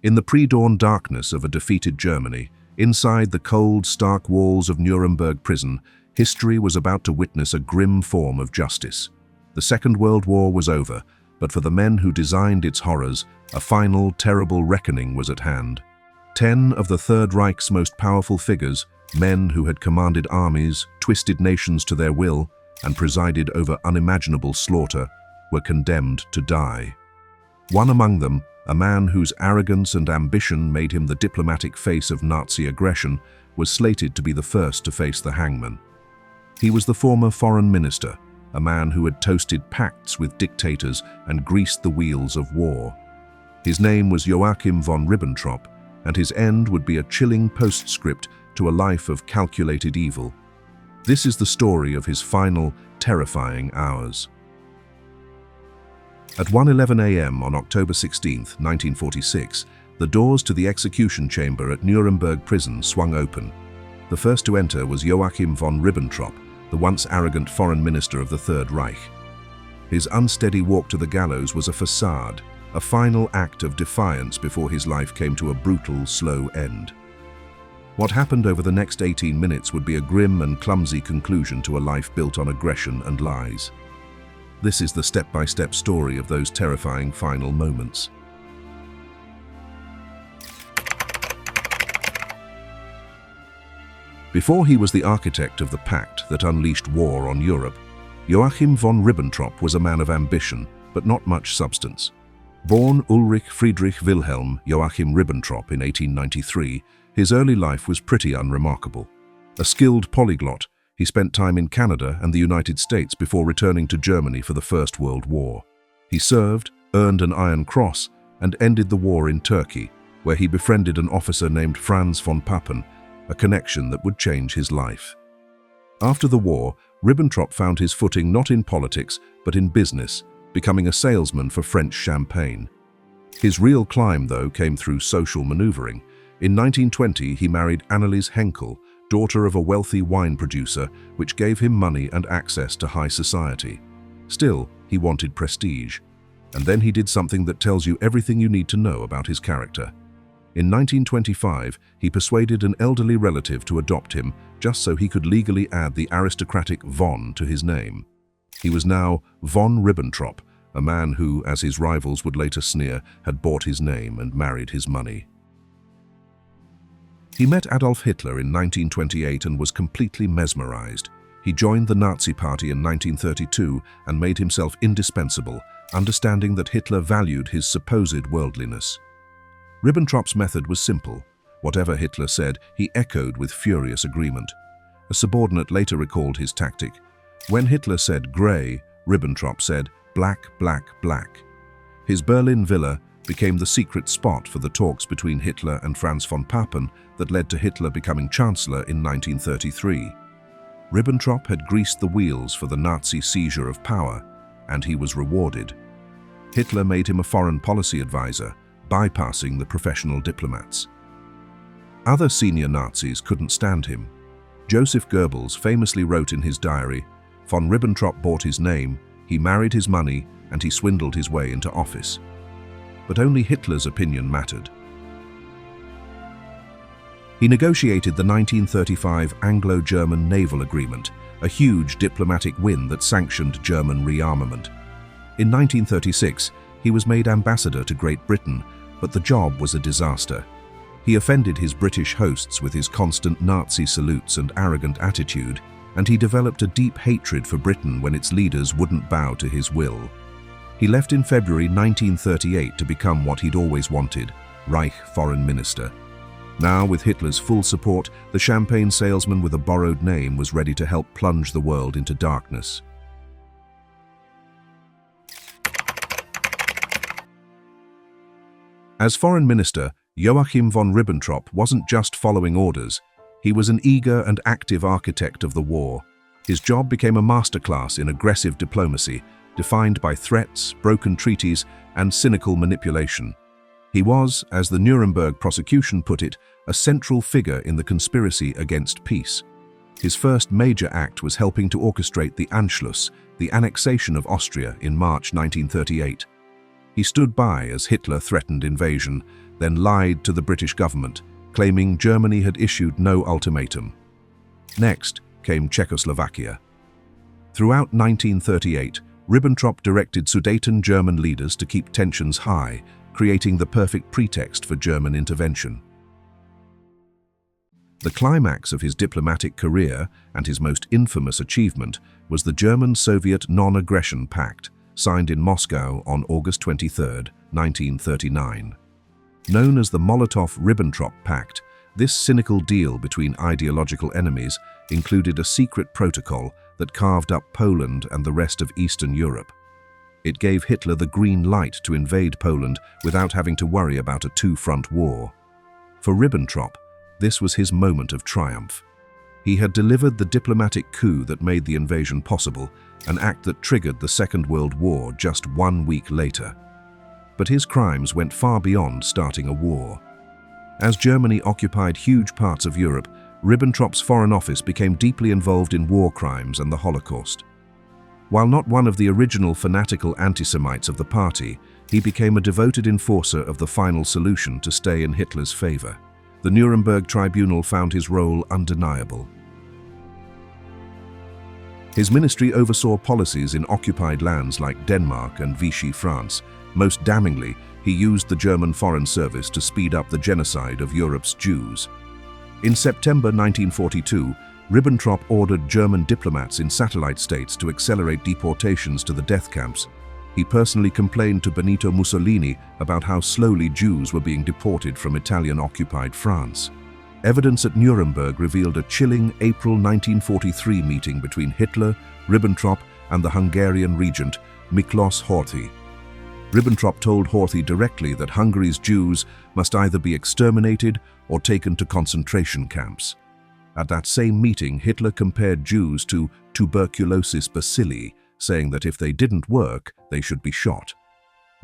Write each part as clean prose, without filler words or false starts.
In the pre-dawn darkness of a defeated Germany, inside the cold, stark walls of Nuremberg Prison, history was about to witness a grim form of justice. The Second World War was over, but for the men who designed its horrors, a final, terrible reckoning was at hand. 10 of the Third Reich's most powerful figures, men who had commanded armies, twisted nations to their will, and presided over unimaginable slaughter, were condemned to die. One among them, a man whose arrogance and ambition made him the diplomatic face of Nazi aggression, was slated to be the first to face the hangman. He was the former foreign minister, a man who had toasted pacts with dictators and greased the wheels of war. His name was Joachim von Ribbentrop, and his end would be a chilling postscript to a life of calculated evil. This is the story of his final, terrifying hours. At 1:11 a.m. on October 16, 1946, the doors to the execution chamber at Nuremberg Prison swung open. The first to enter was Joachim von Ribbentrop, the once arrogant foreign minister of the Third Reich. His unsteady walk to the gallows was a facade, a final act of defiance before his life came to a brutal, slow end. What happened over the next 18 minutes would be a grim and clumsy conclusion to a life built on aggression and lies. This is the step-by-step story of those terrifying final moments. Before he was the architect of the pact that unleashed war on Europe, Joachim von Ribbentrop was a man of ambition, but not much substance. Born Ulrich Friedrich Wilhelm Joachim Ribbentrop in 1893, his early life was pretty unremarkable. A skilled polyglot, he spent time in Canada and the United States before returning to Germany for the First World War. He served, earned an Iron Cross, and ended the war in Turkey, where he befriended an officer named Franz von Papen, a connection that would change his life. After the war, Ribbentrop found his footing not in politics, but in business, becoming a salesman for French champagne. His real climb, though, came through social maneuvering. In 1920, he married Annelies Henkel, daughter of a wealthy wine producer, which gave him money and access to high society. Still, he wanted prestige. And then he did something that tells you everything you need to know about his character. In 1925, he persuaded an elderly relative to adopt him, just so he could legally add the aristocratic von to his name. He was now von Ribbentrop, a man who, as his rivals would later sneer, had bought his name and married his money. He met Adolf Hitler in 1928 and was completely mesmerized. He joined the Nazi Party in 1932 and made himself indispensable, understanding that Hitler valued his supposed worldliness. Ribbentrop's method was simple. Whatever Hitler said, he echoed with furious agreement. A subordinate later recalled his tactic. When Hitler said grey, Ribbentrop said black, black, black. His Berlin villa became the secret spot for the talks between Hitler and Franz von Papen that led to Hitler becoming Chancellor in 1933. Ribbentrop had greased the wheels for the Nazi seizure of power, and he was rewarded. Hitler made him a foreign policy advisor, bypassing the professional diplomats. Other senior Nazis couldn't stand him. Joseph Goebbels famously wrote in his diary, "Von Ribbentrop bought his name, he married his money, and he swindled his way into office." But only Hitler's opinion mattered. He negotiated the 1935 Anglo-German Naval Agreement, a huge diplomatic win that sanctioned German rearmament. In 1936, he was made ambassador to Great Britain, but the job was a disaster. He offended his British hosts with his constant Nazi salutes and arrogant attitude, and he developed a deep hatred for Britain when its leaders wouldn't bow to his will. He left in February 1938 to become what he'd always wanted, Reich Foreign Minister. Now, with Hitler's full support, the champagne salesman with a borrowed name was ready to help plunge the world into darkness. As foreign minister, Joachim von Ribbentrop wasn't just following orders. He was an eager and active architect of the war. His job became a masterclass in aggressive diplomacy, defined by threats, broken treaties, and cynical manipulation. He was, as the Nuremberg prosecution put it, a central figure in the conspiracy against peace. His first major act was helping to orchestrate the Anschluss, the annexation of Austria, in March 1938. He stood by as Hitler threatened invasion, then lied to the British government, claiming Germany had issued no ultimatum. Next came Czechoslovakia. Throughout 1938, Ribbentrop directed Sudeten German leaders to keep tensions high, creating the perfect pretext for German intervention. The climax of his diplomatic career and his most infamous achievement was the German-Soviet Non-Aggression Pact, signed in Moscow on August 23, 1939. Known as the Molotov-Ribbentrop Pact, this cynical deal between ideological enemies included a secret protocol that carved up Poland and the rest of Eastern Europe. It gave Hitler the green light to invade Poland without having to worry about a two-front war. For Ribbentrop, this was his moment of triumph. He had delivered the diplomatic coup that made the invasion possible, an act that triggered the Second World War just 1 week later. But his crimes went far beyond starting a war. As Germany occupied huge parts of Europe, Ribbentrop's Foreign Office became deeply involved in war crimes and the Holocaust. While not one of the original fanatical anti-Semites of the party, he became a devoted enforcer of the final solution to stay in Hitler's favor. The Nuremberg Tribunal found his role undeniable. His ministry oversaw policies in occupied lands like Denmark and Vichy France. Most damningly, he used the German Foreign Service to speed up the genocide of Europe's Jews. In September 1942, Ribbentrop ordered German diplomats in satellite states to accelerate deportations to the death camps. He personally complained to Benito Mussolini about how slowly Jews were being deported from Italian-occupied France. Evidence at Nuremberg revealed a chilling April 1943 meeting between Hitler, Ribbentrop, and the Hungarian regent, Miklos Horthy. Ribbentrop told Horthy directly that Hungary's Jews must either be exterminated or taken to concentration camps. At that same meeting, Hitler compared Jews to tuberculosis bacilli, saying that if they didn't work, they should be shot.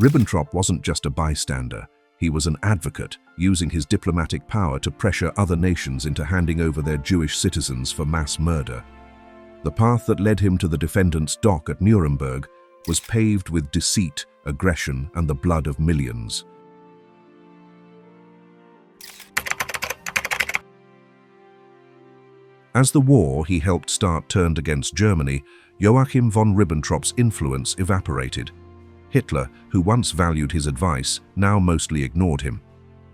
Ribbentrop wasn't just a bystander. He was an advocate, using his diplomatic power to pressure other nations into handing over their Jewish citizens for mass murder. The path that led him to the defendant's dock at Nuremberg was paved with deceit, aggression, and the blood of millions. As the war he helped start turned against Germany, Joachim von Ribbentrop's influence evaporated. Hitler, who once valued his advice, now mostly ignored him.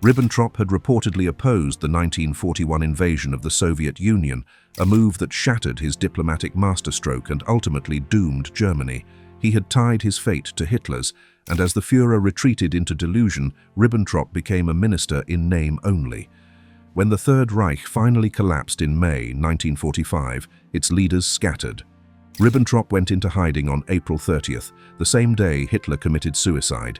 Ribbentrop had reportedly opposed the 1941 invasion of the Soviet Union, a move that shattered his diplomatic masterstroke and ultimately doomed Germany. He had tied his fate to Hitler's, and as the Führer retreated into delusion, Ribbentrop became a minister in name only. When the Third Reich finally collapsed in May 1945, its leaders scattered. Ribbentrop went into hiding on April 30th, the same day Hitler committed suicide.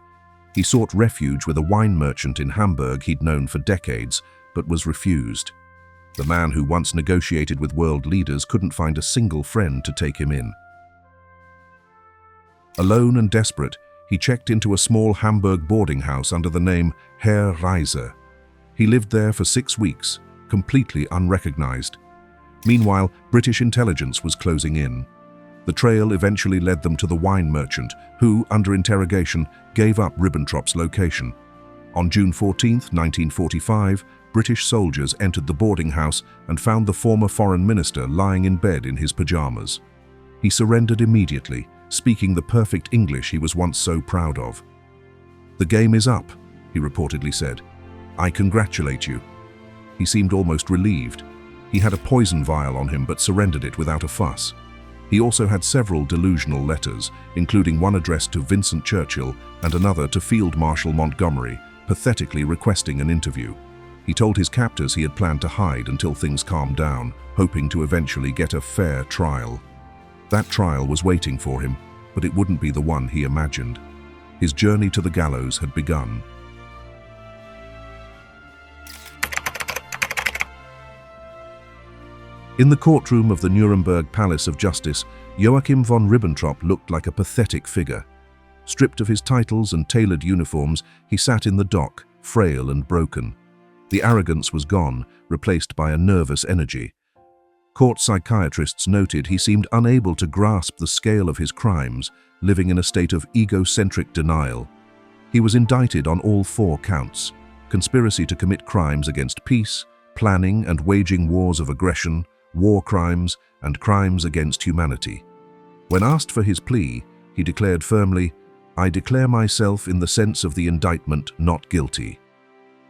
He sought refuge with a wine merchant in Hamburg he'd known for decades, but was refused. The man who once negotiated with world leaders couldn't find a single friend to take him in. Alone and desperate, he checked into a small Hamburg boarding house under the name Herr Reiser. He lived there for 6 weeks, completely unrecognized. Meanwhile, British intelligence was closing in. The trail eventually led them to the wine merchant, who, under interrogation, gave up Ribbentrop's location. On June 14, 1945, British soldiers entered the boarding house and found the former foreign minister lying in bed in his pajamas. He surrendered immediately, speaking the perfect English he was once so proud of. "The game is up," he reportedly said. "I congratulate you." He seemed almost relieved. He had a poison vial on him but surrendered it without a fuss. He also had several delusional letters, including one addressed to Vincent Churchill and another to Field Marshal Montgomery, pathetically requesting an interview. He told his captors he had planned to hide until things calmed down, hoping to eventually get a fair trial. That trial was waiting for him, but it wouldn't be the one he imagined. His journey to the gallows had begun. In the courtroom of the Nuremberg Palace of Justice, Joachim von Ribbentrop looked like a pathetic figure. Stripped of his titles and tailored uniforms, he sat in the dock, frail and broken. The arrogance was gone, replaced by a nervous energy. Court psychiatrists noted he seemed unable to grasp the scale of his crimes, living in a state of egocentric denial. He was indicted on all 4 counts: conspiracy to commit crimes against peace, planning and waging wars of aggression, war crimes, and crimes against humanity. When asked for his plea, he declared firmly, "I declare myself in the sense of the indictment not guilty."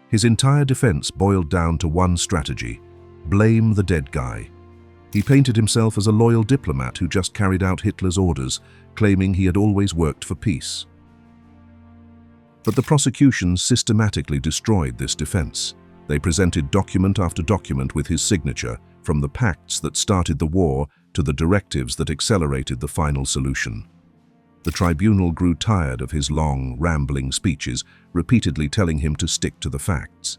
His entire defense boiled down to one strategy: blame the dead guy. He painted himself as a loyal diplomat who just carried out Hitler's orders, claiming he had always worked for peace. But the prosecution systematically destroyed this defense. They presented document after document with his signature, from the pacts that started the war to the directives that accelerated the final solution. The tribunal grew tired of his long, rambling speeches, repeatedly telling him to stick to the facts.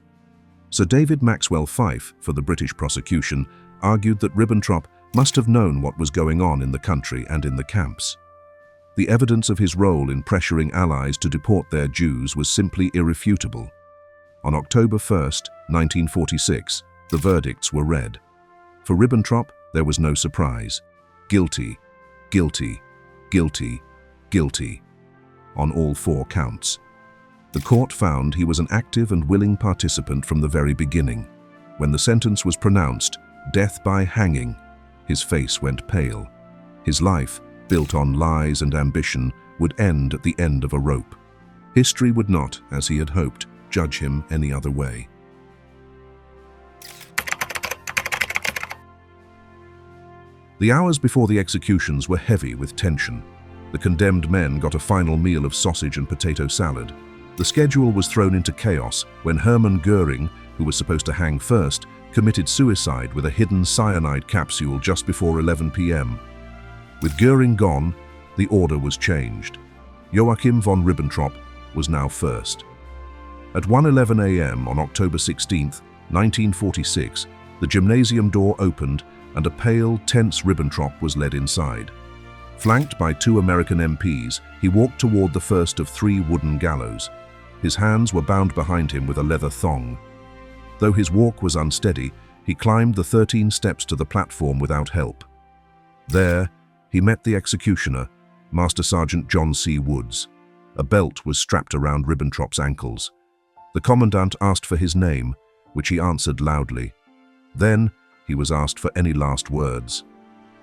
Sir David Maxwell Fyfe, for the British prosecution, argued that Ribbentrop must have known what was going on in the country and in the camps. The evidence of his role in pressuring allies to deport their Jews was simply irrefutable. On October 1st, 1946, the verdicts were read. For Ribbentrop, there was no surprise. Guilty, guilty, guilty, guilty, on all 4 counts. The court found he was an active and willing participant from the very beginning. When the sentence was pronounced, death by hanging, his face went pale. His life, built on lies and ambition, would end at the end of a rope. History would not, as he had hoped, judge him any other way. The hours before the executions were heavy with tension. The condemned men got a final meal of sausage and potato salad. The schedule was thrown into chaos when Hermann Göring, who was supposed to hang first, committed suicide with a hidden cyanide capsule just before 11 p.m. With Göring gone, the order was changed. Joachim von Ribbentrop was now first. At 1:11 a.m. on October 16, 1946, the gymnasium door opened and a pale, tense Ribbentrop was led inside. Flanked by 2 American MPs, he walked toward the first of 3 wooden gallows. His hands were bound behind him with a leather thong. Though his walk was unsteady, he climbed the 13 steps to the platform without help. There, he met the executioner, Master Sergeant John C. Woods. A belt was strapped around Ribbentrop's ankles. The commandant asked for his name, which he answered loudly. Then, he was asked for any last words.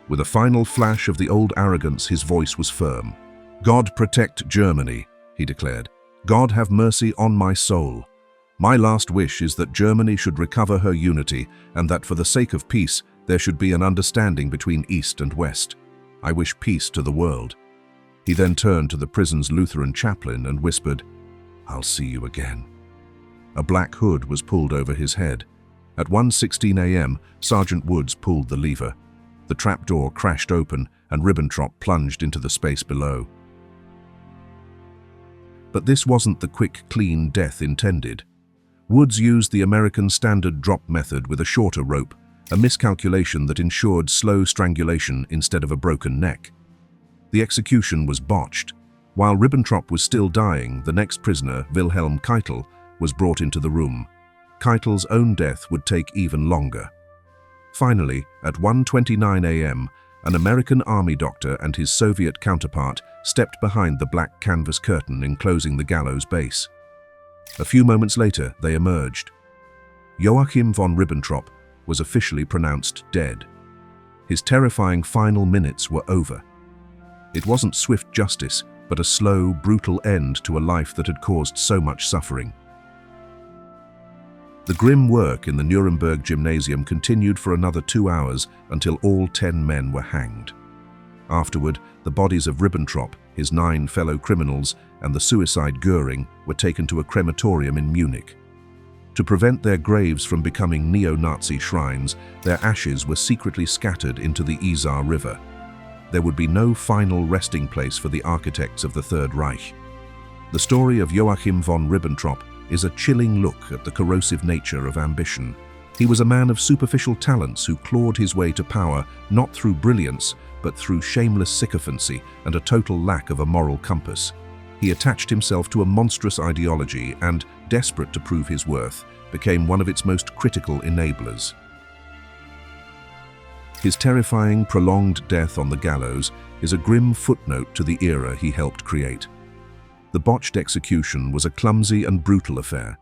With a final flash of the old arrogance, his voice was firm. "God protect Germany," he declared. "God have mercy on my soul. My last wish is that Germany should recover her unity and that for the sake of peace there should be an understanding between East and West. I wish peace to the world." He then turned to the prison's Lutheran chaplain and whispered, "I'll see you again." A black hood was pulled over his head. At 1:16 a.m., Sergeant Woods pulled the lever. The trapdoor crashed open and Ribbentrop plunged into the space below. But this wasn't the quick, clean death intended. Woods used the American standard drop method with a shorter rope, a miscalculation that ensured slow strangulation instead of a broken neck. The execution was botched. While Ribbentrop was still dying, the next prisoner, Wilhelm Keitel, was brought into the room. Keitel's own death would take even longer. Finally, at 1:29 a.m., an American army doctor and his Soviet counterpart stepped behind the black canvas curtain enclosing the gallows base. A few moments later, they emerged. Joachim von Ribbentrop was officially pronounced dead. His terrifying final minutes were over. It wasn't swift justice, but a slow, brutal end to a life that had caused so much suffering. The grim work in the Nuremberg gymnasium continued for another 2 hours until all 10 men were hanged. Afterward, the bodies of Ribbentrop, his 9 fellow criminals, and the suicide Göring were taken to a crematorium in Munich. To prevent their graves from becoming neo-Nazi shrines, their ashes were secretly scattered into the Isar River. There would be no final resting place for the architects of the Third Reich. The story of Joachim von Ribbentrop is a chilling look at the corrosive nature of ambition. He was a man of superficial talents who clawed his way to power not through brilliance, but through shameless sycophancy and a total lack of a moral compass. He attached himself to a monstrous ideology and, desperate to prove his worth, became one of its most critical enablers. His terrifying, prolonged death on the gallows is a grim footnote to the era he helped create. The botched execution was a clumsy and brutal affair,